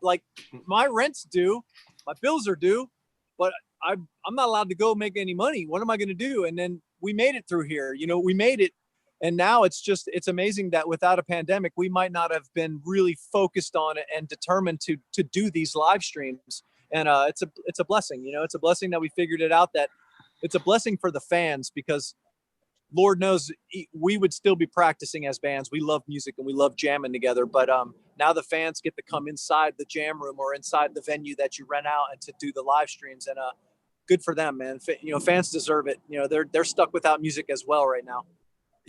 Like my rent's due, my bills are due, but I'm not allowed to go make any money. What am I going to do? And then we made it through here, you know, we made it. And now it's amazing that without a pandemic, we might not have been really focused on it and determined to do these live streams. And it's a blessing, you know, it's a blessing that we figured it out, that it's a blessing for the fans, because Lord knows we would still be practicing as bands. We love music and we love jamming together. But now the fans get to come inside the jam room or inside the venue that you rent out and to do the live streams. And good for them, man. You know, fans deserve it. You know, they're stuck without music as well right now.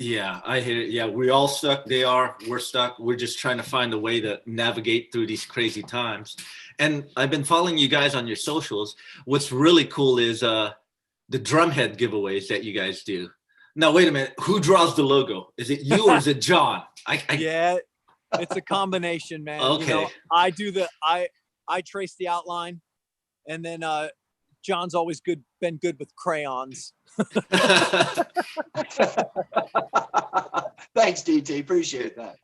Yeah, I hear it. Yeah, we all stuck. We're stuck. We're just trying to find a way to navigate through these crazy times. And I've been following you guys on your socials. What's really cool is the drumhead giveaways that you guys do. Now, wait a minute. Who draws the logo? Is it you or is it John? Yeah, it's a combination, man. Okay. You know, I trace the outline, and then John's always been good with crayons. Thanks, DT. Appreciate that.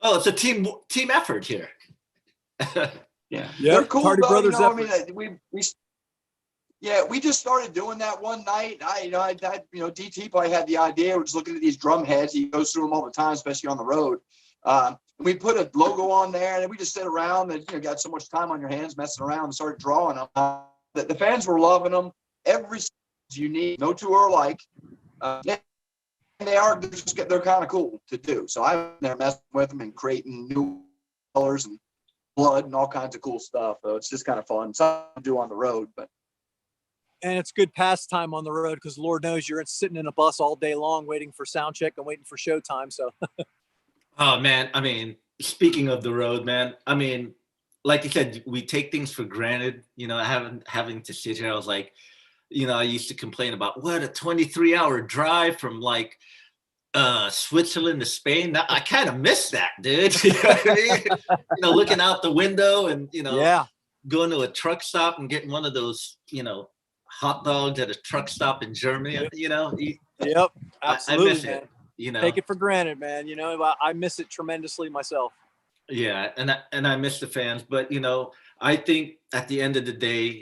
Oh, it's a team effort here. Yeah, Yeah, they're cool Tardy though. Brothers I mean, we just started doing that one night. DT probably had the idea. We're just looking at these drum heads. He goes through them all the time, especially on the road. We put a logo on there, and then we just sit around and got so much time on your hands messing around and started drawing them. The fans were loving them. Every is unique. No two are alike. They're kind of cool to do. So I'm there messing with them and creating new colors and blood and all kinds of cool stuff. So it's just kind of fun. Something to do on the road, and it's good pastime on the road because Lord knows you're sitting in a bus all day long waiting for sound check and waiting for showtime. So, Oh man, I mean, speaking of the road, man, I mean, like you said, we take things for granted. Having to sit here, I was like, I used to complain about what a 23-hour drive from like Switzerland to Spain. Now, I kind of miss that, dude. You know what I mean? Looking out the window and yeah, going to a truck stop and getting one of those, hot dogs at a truck stop in Germany. yep, I absolutely, miss man. it. Take it for granted, man. I miss it tremendously myself. Yeah, and I miss the fans, but I think at the end of the day,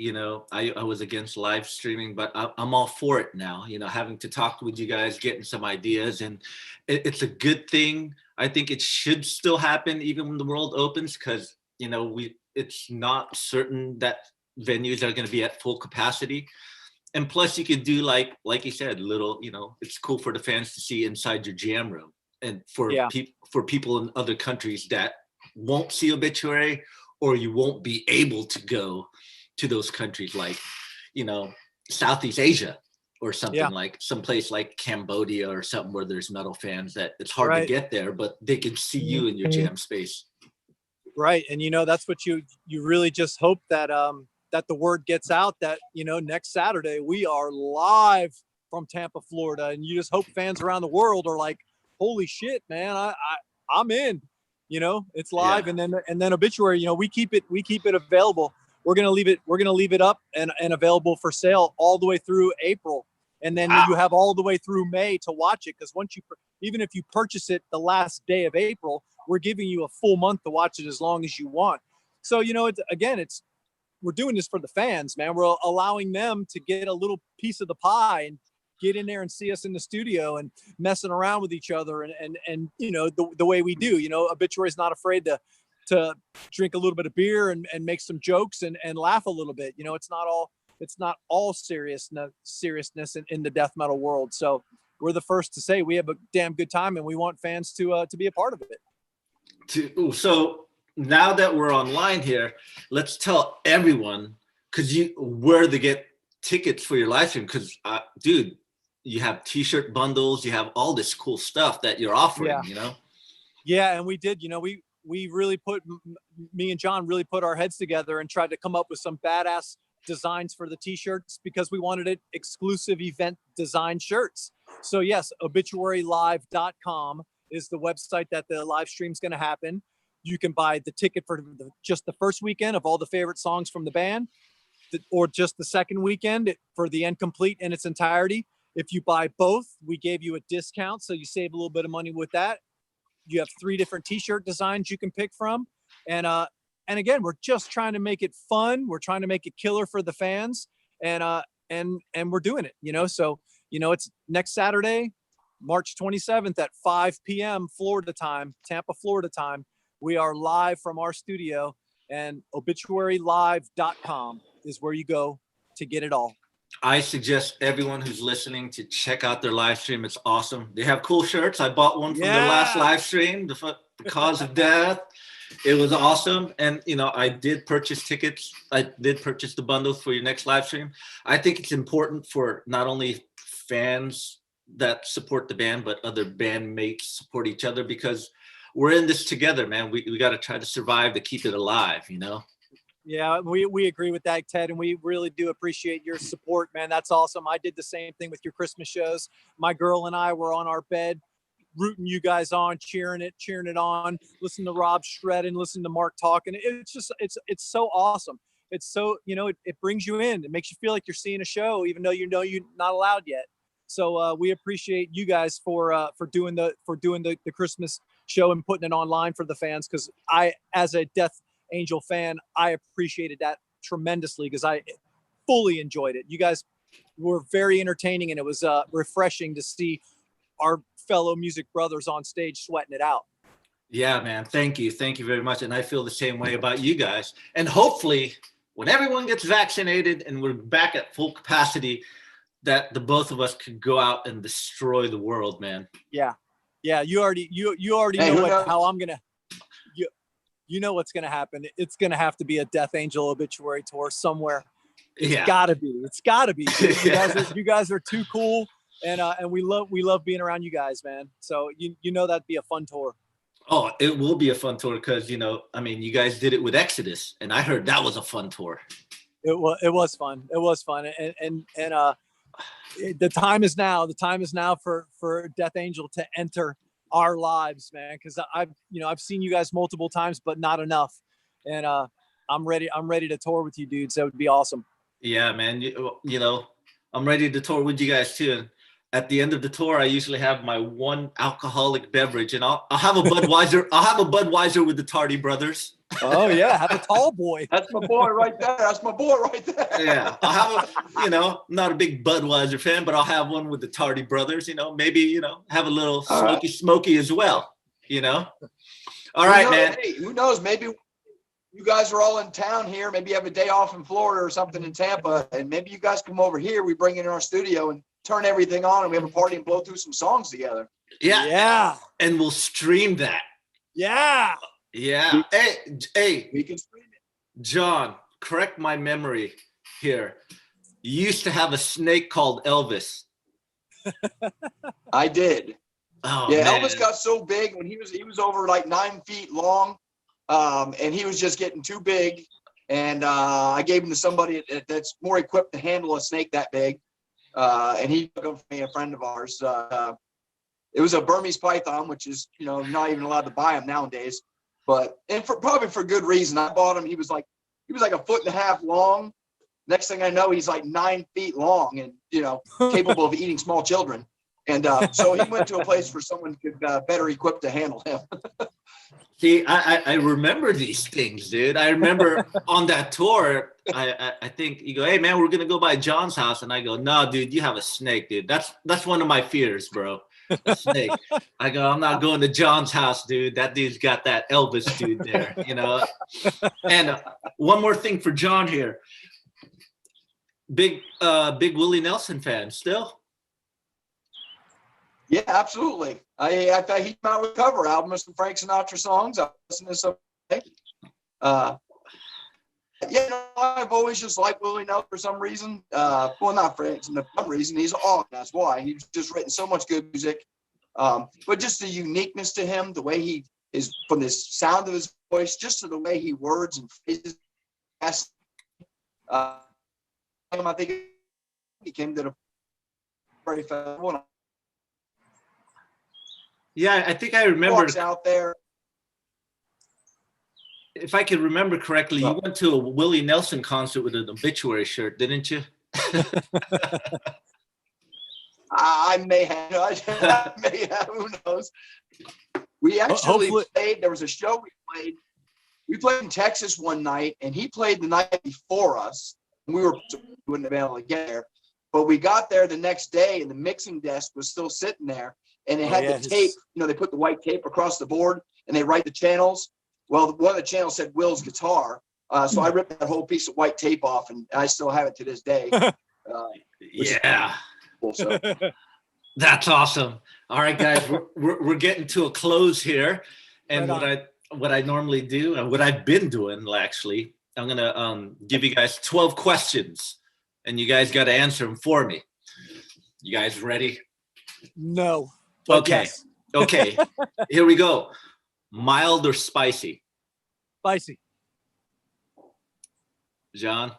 I was against live streaming, but I'm all for it now. Having to talk with you guys, getting some ideas, and it's a good thing. I think it should still happen even when the world opens, because it's not certain that venues are going to be at full capacity. And plus, you could do like you said, little. It's cool for the fans to see inside your jam room, and for Yeah. for people in other countries that won't see Obituary, or you won't be able to go to those countries like Southeast Asia or something, Yeah. like someplace like Cambodia or something where there's metal fans that it's hard to Right. get there, but they can see you in your jam space. Right. And that's what you really just hope that that the word gets out that next Saturday we are live from Tampa, Florida, and you just hope fans around the world are like, holy shit, man, I'm in. It's live. Yeah. And then Obituary, we keep it available. We're gonna leave it up and available for sale all the way through April, and then Wow. you have all the way through May to watch it, because even if you purchase it the last day of April, we're giving you a full month to watch it as long as you want. So we're doing this for the fans, man. We're allowing them to get a little piece of the pie and get in there and see us in the studio and messing around with each other and the way we do. Obituary is not afraid to drink a little bit of beer and make some jokes and laugh a little bit. It's not all seriousness in the death metal world. So we're the first to say we have a damn good time and we want fans to be a part of it. So now that we're online here, let's tell everyone where to get tickets for your live stream. Because, dude, you have T-shirt bundles, you have all this cool stuff that you're offering. Yeah, and we did. We really me and John really put our heads together and tried to come up with some badass designs for the T-shirts, because we wanted it exclusive event design shirts. So yes, obituarylive.com is the website that the live stream is going to happen. You can buy the ticket for just the first weekend of all the favorite songs from the band, or just the second weekend for the end complete in its entirety. If you buy both, we gave you a discount, so you save a little bit of money with that. You have 3 different T-shirt designs you can pick from, and again, we're just trying to make it fun. We're trying to make it killer for the fans, and we're doing it. So it's next Saturday, March 27th at 5 p.m. Florida time, Tampa, Florida time. We are live from our studio, and obituarylive.com is where you go to get it all. I suggest everyone who's listening to check out their live stream. It's awesome. They have cool shirts. I bought one from their last live stream, the Cause of Death. It was awesome. And, I did purchase tickets. I did purchase the bundles for your next live stream. I think it's important for not only fans that support the band, but other bandmates support each other, because we're in this together, man. We got to try to survive to keep it alive, Yeah, we agree with that, Ted, and we really do appreciate your support, man. That's awesome. I did the same thing with your Christmas shows. My girl and I were on our bed rooting you guys on, cheering it on, listen to Rob shredding, listen to Mark talking. It's just it's so awesome. It's so, it brings you in. It makes you feel like you're seeing a show, even though you're not allowed yet. So we appreciate you guys for doing the Christmas show and putting it online for the fans, because I, as a death Angel fan, I appreciated that tremendously because I fully enjoyed it. You guys were very entertaining, and it was refreshing to see our fellow music brothers on stage sweating it out. Yeah, man. Thank you very much. And I feel the same way about you guys. And hopefully, when everyone gets vaccinated and we're back at full capacity, that the both of us could go out and destroy the world, man. Yeah. You already Hey, know how I'm gonna. You know what's gonna happen. It's gonna have to be a Death Angel Obituary tour somewhere. It's gotta be. You guys are too cool, and we love being around you guys, man. So you know that'd be a fun tour. Oh, it will be a fun tour because, you guys did it with Exodus, and I heard that was a fun tour. It was fun. It was fun, and the time is now. The time is now for Death Angel to enter our lives, man. Because I've seen you guys multiple times, but not enough, and I'm ready to tour with you, dudes. That would be awesome. Yeah, man. I'm ready to tour with you guys too. And at the end of the tour, I usually have my one alcoholic beverage, and I'll have a Budweiser. I'll have a Budweiser with the Tardy brothers. Oh yeah, have a tall boy. That's my boy right there. Yeah, I'll have I'm not a big Budweiser fan, but I'll have one with the Tardy brothers. Maybe have a little smoky as well. All right, man. Hey, who knows? Maybe you guys are all in town here. Maybe you have a day off in Florida or something in Tampa, and maybe you guys come over here. We bring it in our studio and turn everything on, and we have a party and blow through some songs together. Yeah. And we'll stream that. Yeah. Yeah. Hey. We can stream it. John, correct my memory here. You used to have a snake called Elvis. I did. Oh, yeah, man. Elvis got so big when he was over like 9 feet long, and he was just getting too big. And I gave him to somebody that's more equipped to handle a snake that big. And he took him for me, a friend of ours. It was a Burmese python, which is not even allowed to buy them nowadays. But probably for good reason. I bought him. He was like 1.5 feet long. Next thing I know, he's like 9 feet long and capable of eating small children. And so he went to a place where someone could better equipped to handle him. See, I remember these things, dude. I remember on that tour, I think you go, hey man, we're gonna go by John's house, and I go, no, dude, you have a snake, dude. That's one of my fears, bro. A snake. I go, I'm not going to John's house, dude. That dude's got that Elvis dude there, And one more thing for John here. Big Willie Nelson fan still. Yeah, absolutely. I thought he came out with a cover album of some Frank Sinatra songs. I listened to some. I've always just liked Willie Nelson for some reason. Well, not for some reason. He's awesome. That's why he's just written so much good music. But just the uniqueness to him, the way he is, from the sound of his voice, just to the way he words and phrases. I think he came to the very festival. Yeah, I think I remember. Out there. If I can remember correctly, you went to a Willie Nelson concert with an Obituary shirt, didn't you? I may have. I may have. Who knows? We actually played. There was a show we played. We played in Texas one night, and he played the night before us. We wouldn't have been able to get there, but we got there the next day, and the mixing desk was still sitting there, and it had the tape. They put the white tape across the board, and they write the channels. Well, one of the channels said Will's guitar, so I ripped that whole piece of white tape off, and I still have it to this day. Yeah, cool, so. That's awesome. All right, guys, we're getting to a close here, and what I normally do, and what I've been doing actually, I'm gonna give you guys 12 questions, and you guys got to answer them for me. You guys ready? No. Okay. Yes. Okay. Here we go. Mild or spicy? Spicy. John?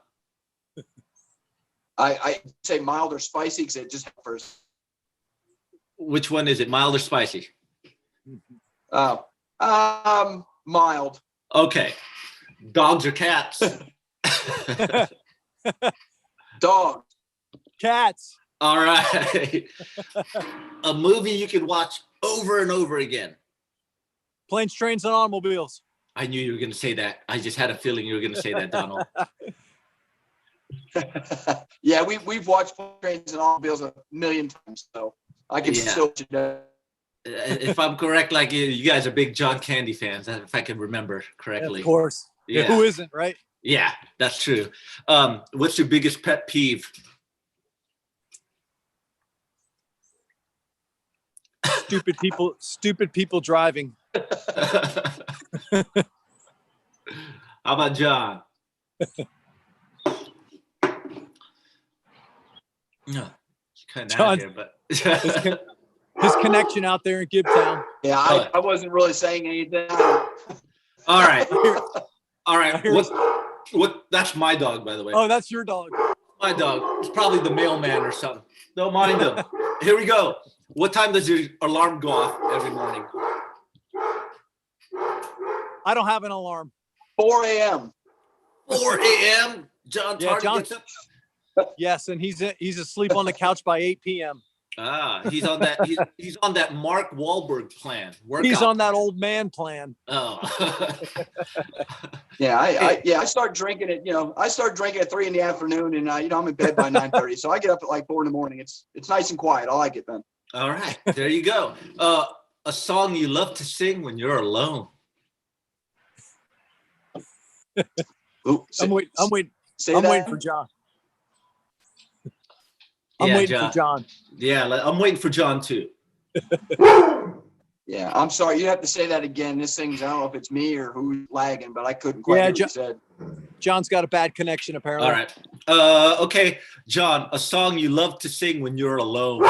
I say mild or spicy because it just first. Which one is it? Mild or spicy? Mild. Okay. Dogs or cats? Dog. Cats. All right. A movie you can watch over and over again? Planes, Trains, and Automobiles. I knew you were going to say that. I just had a feeling you were going to say that, Donald. Yeah, we've watched Trains and Automobiles a million times, so I can Yeah. still. If I'm correct, like you guys are big John Candy fans, if I can remember correctly. Of course. Yeah. Who isn't, right? Yeah, that's true. What's your biggest pet peeve? Stupid people driving. How about John? No, it's kind of out John- here, but His connection out there in Gibtown. Yeah, I wasn't really saying anything. all right, all right. I hear- What? That's my dog, by the way. Oh, that's your dog. My dog. It's probably the mailman or something. Don't mind him. Here we go. What time does your alarm go off every morning? I don't have an alarm. 4 a.m. 4 a.m. John Yeah, Tardy John- gets up. Yes, and he's asleep on the couch by 8 p.m. He's on that. He's on that Mark Wahlberg plan. He's Workout on that plan. old man plan. Oh. Yeah, I start drinking at I start drinking at 3 p.m, and I'm in bed by 9:30. So I get up at like 4 a.m. It's nice and quiet. I like it, man. All right, there you go. A song you love to sing when you're alone. Ooh, I'm waiting say I'm that. waiting for John. I'm Yeah, waiting for John. Yeah, I'm waiting for John too. Yeah, I'm sorry. You have to say that again. This thing's, I don't know if it's me or who's lagging, but I couldn't quite hear what you said. John's got a bad connection apparently. All right. Okay, John, a song you love to sing when you're alone.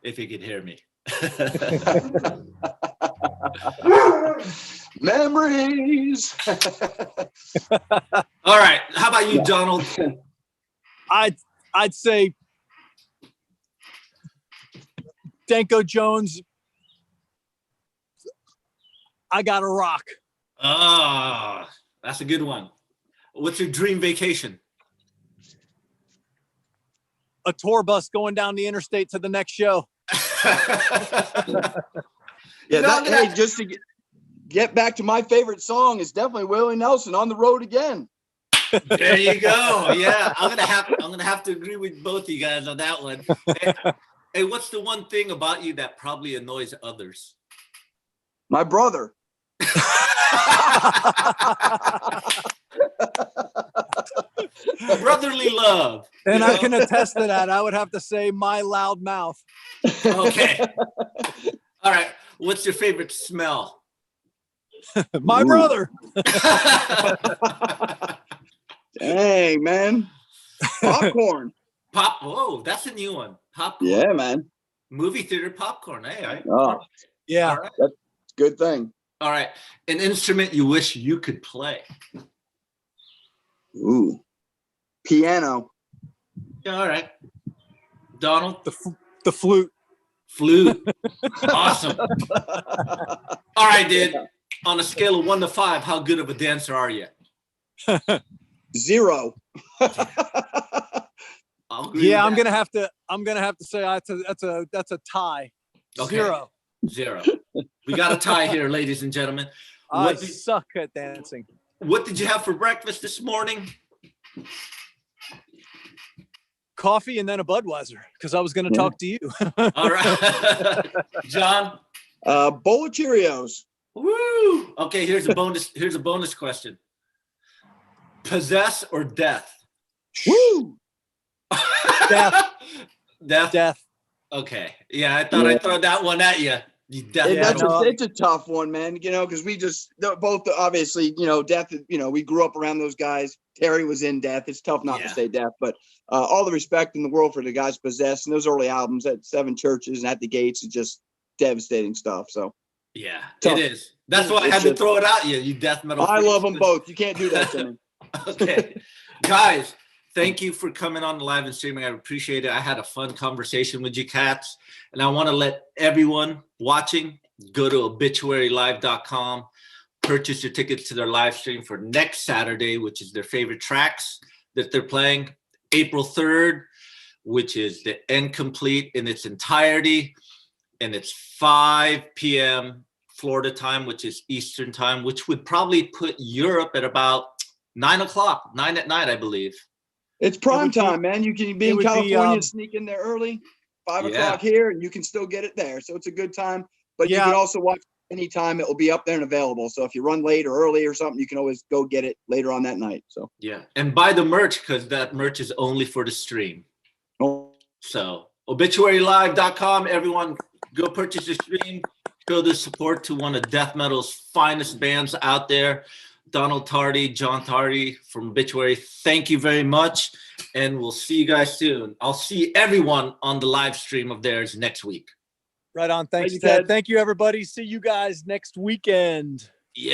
If you could hear me. Memories. All right. How about you, Donald? I'd say Danko Jones. I Gotta Rock. Ah, that's a good one. What's your dream vacation? A tour bus going down the interstate to the next show. Yeah, hey, just to get back to my favorite song, it's definitely Willie Nelson, On the Road Again. There you go. Yeah, I'm gonna have to agree with both of you guys on that one. Hey, what's the one thing about you that probably annoys others? My brother. Brotherly love. And I can attest to that. I would have to say my loud mouth. Okay. All right. What's your favorite smell? My Ooh. brother. Dang, man. Popcorn. Whoa, that's a new one. Popcorn. Yeah, man. Movie theater popcorn. Hey, Oh, Yeah. All right. good thing. All right. An instrument you wish you could play. Ooh. Piano. Yeah, all right. Donald? The flute. Flute. Awesome. All right, dude. On a scale of 1 to 5, how good of a dancer are you? 0. I'll agree Yeah, with I'm that. gonna have to say that's a tie. Okay. 0. 0. We got a tie here, ladies and gentlemen. I What did, suck at dancing. what did you have for breakfast this morning? Coffee and then a Budweiser because I was going to talk to you. All right. John? Bowl of Cheerios. Woo! Okay, here's a bonus question. Possess or death? Woo! Death. Death? Death. Okay. Yeah, I thought I'd throw that one at you. You definitely. It's a tough one, man. Because we just both obviously, death. We grew up around those guys. Terry was in Death. It's tough not to say Death, but all the respect in the world for the guys Possessed and those early albums at 7 Churches and At the Gates is just devastating stuff. So Yeah, tough. it is. That's why I had to throw it at you. You death metal. I freaks. love them both. You can't do that to me. Okay, guys. Thank you for coming on the live and streaming. I appreciate it. I had a fun conversation with you cats. And I want to let everyone watching go to obituarylive.com, purchase your tickets to their live stream for next Saturday, which is their favorite tracks that they're playing. April 3rd, which is the End Complete in its entirety. And it's 5 p.m. Florida time, which is Eastern time, which would probably put Europe at about 9 o'clock, 9 at night, I believe. It's prime would be- time, man. You can be it in would be, California and sneak in there early, 5 Yeah. o'clock here, and you can still get it there. So it's a good time. But you Yeah. can also watch anytime. It will be up there and available. So if you run late or early or something, you can always go get it later on that night. So Yeah. And buy the merch, because that merch is only for the stream. oh, So obituarylive.com, everyone go purchase the stream, show the support to one of death metal's finest bands out there. Donald Tardy, John Tardy from Obituary, thank you very much. And we'll see you guys soon. I'll see everyone on the live stream of theirs next week. Right on. Thanks, Thank you, Ted. Ted. Thank you, everybody. See you guys next weekend.